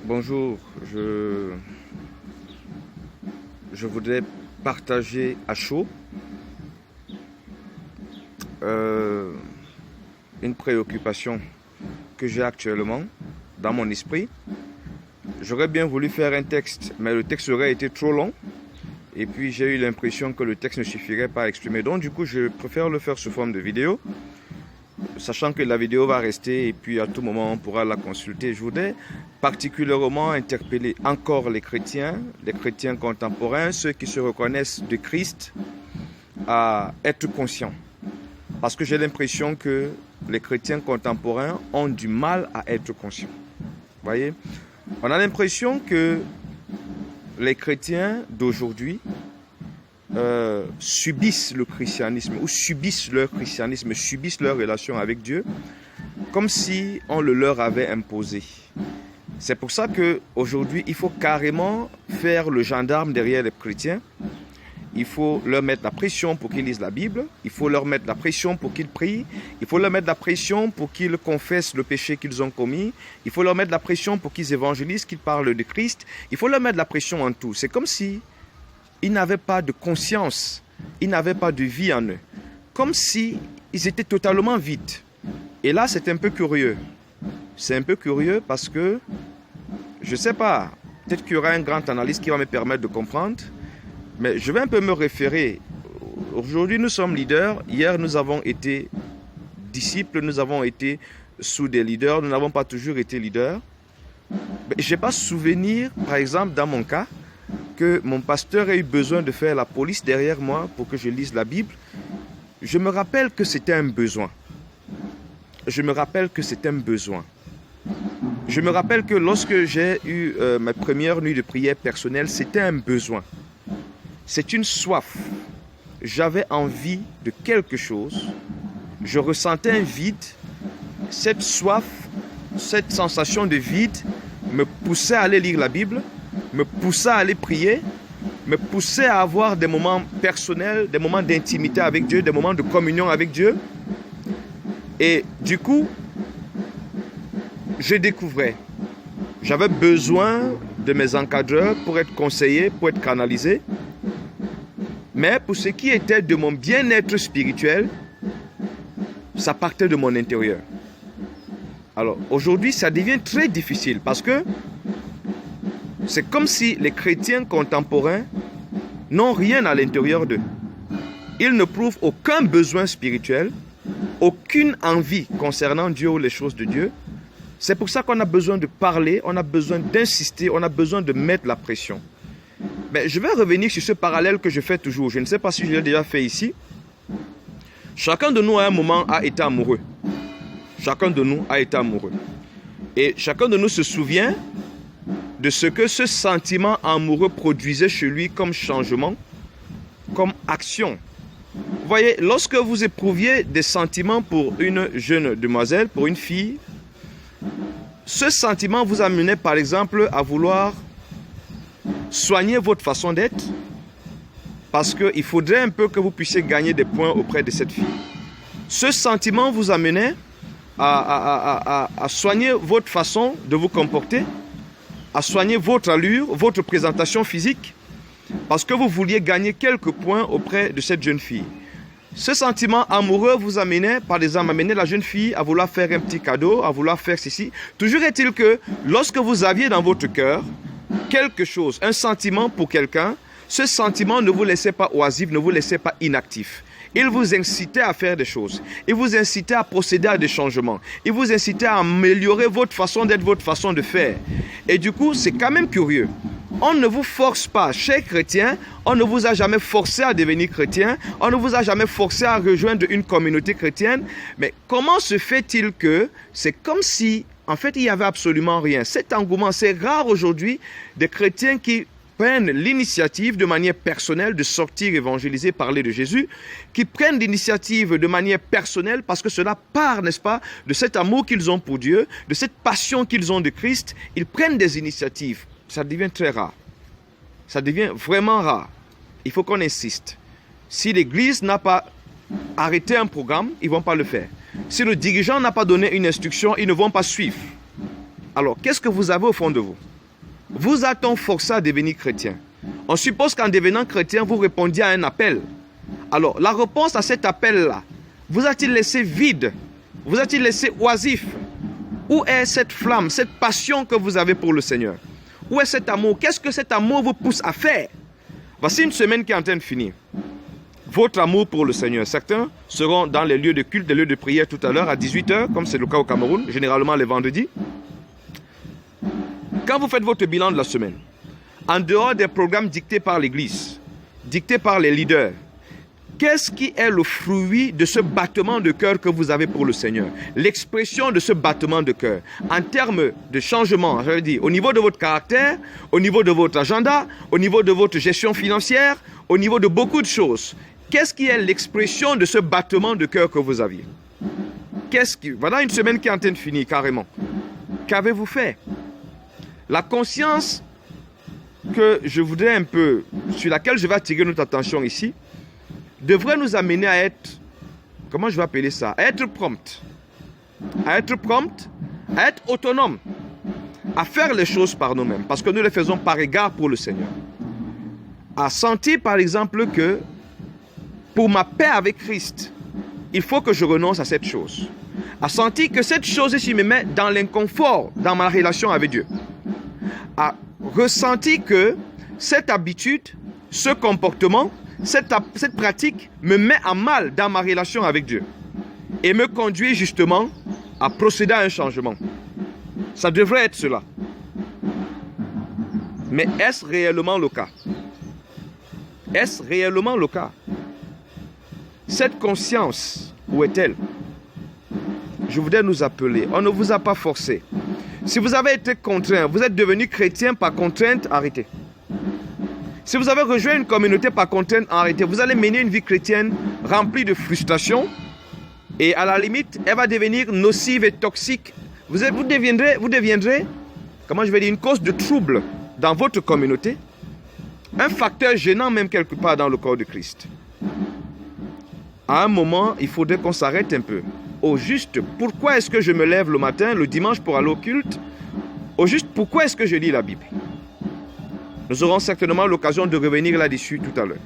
Bonjour, je voudrais partager à chaud une préoccupation que j'ai actuellement dans mon esprit. J'aurais bien voulu faire un texte, mais le texte aurait été trop long. Et puis j'ai eu l'impression que le texte ne suffirait pas à exprimer. Donc du coup, je préfère le faire sous forme de vidéo, sachant que la vidéo va rester et puis à tout moment on pourra la consulter. Je voudrais particulièrement interpeller encore les chrétiens contemporains, ceux qui se reconnaissent de Christ, à être conscients. Parce que j'ai l'impression que les chrétiens contemporains ont du mal à être conscients. Vous voyez, on a l'impression que les chrétiens d'aujourd'hui subissent le christianisme ou subissent leur christianisme, subissent leur relation avec Dieu comme si on le leur avait imposé. C'est pour ça qu'aujourd'hui, il faut carrément faire le gendarme derrière les chrétiens. Il faut leur mettre la pression pour qu'ils lisent la Bible. Il faut leur mettre la pression pour qu'ils prient. Il faut leur mettre la pression pour qu'ils confessent le péché qu'ils ont commis. Il faut leur mettre la pression pour qu'ils évangélisent, qu'ils parlent de Christ. Il faut leur mettre la pression en tout. C'est comme si ils n'avaient pas de conscience. Ils n'avaient pas de vie en eux. Comme si ils étaient totalement vides. Et là, c'est un peu curieux. C'est un peu curieux parce que, je ne sais pas, peut-être qu'il y aura un grand analyste qui va me permettre de comprendre. Mais je vais un peu me référer. Aujourd'hui, nous sommes leaders. Hier, nous avons été disciples. Nous avons été sous des leaders. Nous n'avons pas toujours été leaders. Je n'ai pas souvenir, par exemple, dans mon cas, que mon pasteur ait eu besoin de faire la police derrière moi pour que je lise la Bible. Je me rappelle que c'était un besoin. Je me rappelle que c'est un besoin. Je me rappelle que lorsque j'ai eu ma première nuit de prière personnelle, c'était un besoin. C'est une soif. J'avais envie de quelque chose. Je ressentais un vide. Cette soif, cette sensation de vide me poussait à aller lire la Bible, me poussait à aller prier, me poussait à avoir des moments personnels, des moments d'intimité avec Dieu, des moments de communion avec Dieu. Et du coup, je découvrais. J'avais besoin de mes encadreurs pour être conseillé, pour être canalisé. Mais pour ce qui était de mon bien-être spirituel, ça partait de mon intérieur. Alors aujourd'hui, ça devient très difficile parce que c'est comme si les chrétiens contemporains n'ont rien à l'intérieur d'eux. Ils ne prouvent aucun besoin spirituel, aucune envie concernant Dieu ou les choses de Dieu. C'est pour ça qu'on a besoin de parler, on a besoin d'insister, on a besoin de mettre la pression. Mais je vais revenir sur ce parallèle que je fais toujours. Je ne sais pas si je l'ai déjà fait ici. Chacun de nous à un moment a été amoureux. Chacun de nous a été amoureux. Et chacun de nous se souvient de ce que ce sentiment amoureux produisait chez lui comme changement, comme action. Vous voyez, lorsque vous éprouviez des sentiments pour une jeune demoiselle, pour une fille, ce sentiment vous amenait par exemple à vouloir soigner votre façon d'être parce qu'il faudrait un peu que vous puissiez gagner des points auprès de cette fille. Ce sentiment vous amenait à soigner votre façon de vous comporter, à soigner votre allure, votre présentation physique, parce que vous vouliez gagner quelques points auprès de cette jeune fille. Ce sentiment amoureux vous amenait, par exemple, amener la jeune fille à vouloir faire un petit cadeau, à vouloir faire ceci. Toujours est-il que lorsque vous aviez dans votre cœur quelque chose, un sentiment pour quelqu'un, ce sentiment ne vous laissait pas oisif, ne vous laissait pas inactif. Il vous incitait à faire des choses. Il vous incitait à procéder à des changements. Il vous incitait à améliorer votre façon d'être, votre façon de faire. Et du coup, c'est quand même curieux. On ne vous force pas, chers chrétiens, on ne vous a jamais forcé à devenir chrétien, on ne vous a jamais forcé à rejoindre une communauté chrétienne. Mais comment se fait-il que c'est comme si, en fait, il n'y avait absolument rien. Cet engouement, c'est rare aujourd'hui des chrétiens qui prennent l'initiative de manière personnelle de sortir évangéliser, parler de Jésus, qui prennent l'initiative de manière personnelle parce que cela part, n'est-ce pas, de cet amour qu'ils ont pour Dieu, de cette passion qu'ils ont de Christ. Ils prennent des initiatives. Ça devient très rare. Ça devient vraiment rare. Il faut qu'on insiste. Si l'Église n'a pas arrêté un programme, ils ne vont pas le faire. Si le dirigeant n'a pas donné une instruction, ils ne vont pas suivre. Alors, qu'est-ce que vous avez au fond de vous? Vous a-t-on forcé à devenir chrétien? On suppose qu'en devenant chrétien, vous répondiez à un appel. Alors, la réponse à cet appel-là, vous a-t-il laissé vide? Vous a-t-il laissé oisif? Où est cette flamme, cette passion que vous avez pour le Seigneur? Où est cet amour? Qu'est-ce que cet amour vous pousse à faire? Voici une semaine qui est en train de finir. Votre amour pour le Seigneur. Certains seront dans les lieux de culte, des lieux de prière tout à l'heure à 18h, comme c'est le cas au Cameroun, généralement les vendredis. Quand vous faites votre bilan de la semaine, en dehors des programmes dictés par l'Église, dictés par les leaders, qu'est-ce qui est le fruit de ce battement de cœur que vous avez pour le Seigneur? L'expression de ce battement de cœur, en termes de changement, je veux dire, au niveau de votre caractère, au niveau de votre agenda, au niveau de votre gestion financière, au niveau de beaucoup de choses. Qu'est-ce qui est l'expression de ce battement de cœur que vous aviez? Voilà une semaine qui est en train de finir carrément. Qu'avez-vous fait? La conscience que je voudrais un peu, sur laquelle je vais attirer notre attention ici, devrait nous amener à être, comment je vais appeler ça? À être prompt. À être prompt, à être autonome, à faire les choses par nous-mêmes, parce que nous les faisons par égard pour le Seigneur. À sentir par exemple que pour ma paix avec Christ, il faut que je renonce à cette chose. À sentir que cette chose ici me met dans l'inconfort dans ma relation avec Dieu. À ressentir que cette habitude, ce comportement, cette pratique me met à mal dans ma relation avec Dieu et me conduit justement à procéder à un changement. Ça devrait être cela. Mais est-ce réellement le cas? Est-ce réellement le cas? Cette conscience, où est-elle? Je voudrais nous appeler. On ne vous a pas forcé. Si vous avez été contraint, vous êtes devenu chrétien par contrainte, arrêtez. Si vous avez rejoint une communauté par contrainte, arrêtez. Vous allez mener une vie chrétienne remplie de frustration et à la limite, elle va devenir nocive et toxique. Vous deviendrez, comment je vais dire, une cause de trouble dans votre communauté, un facteur gênant même quelque part dans le corps de Christ. À un moment, il faudrait qu'on s'arrête un peu. Au juste, pourquoi est-ce que je me lève le matin, le dimanche pour aller au culte? Au juste, pourquoi est-ce que je lis la Bible? Nous aurons certainement l'occasion de revenir là-dessus tout à l'heure.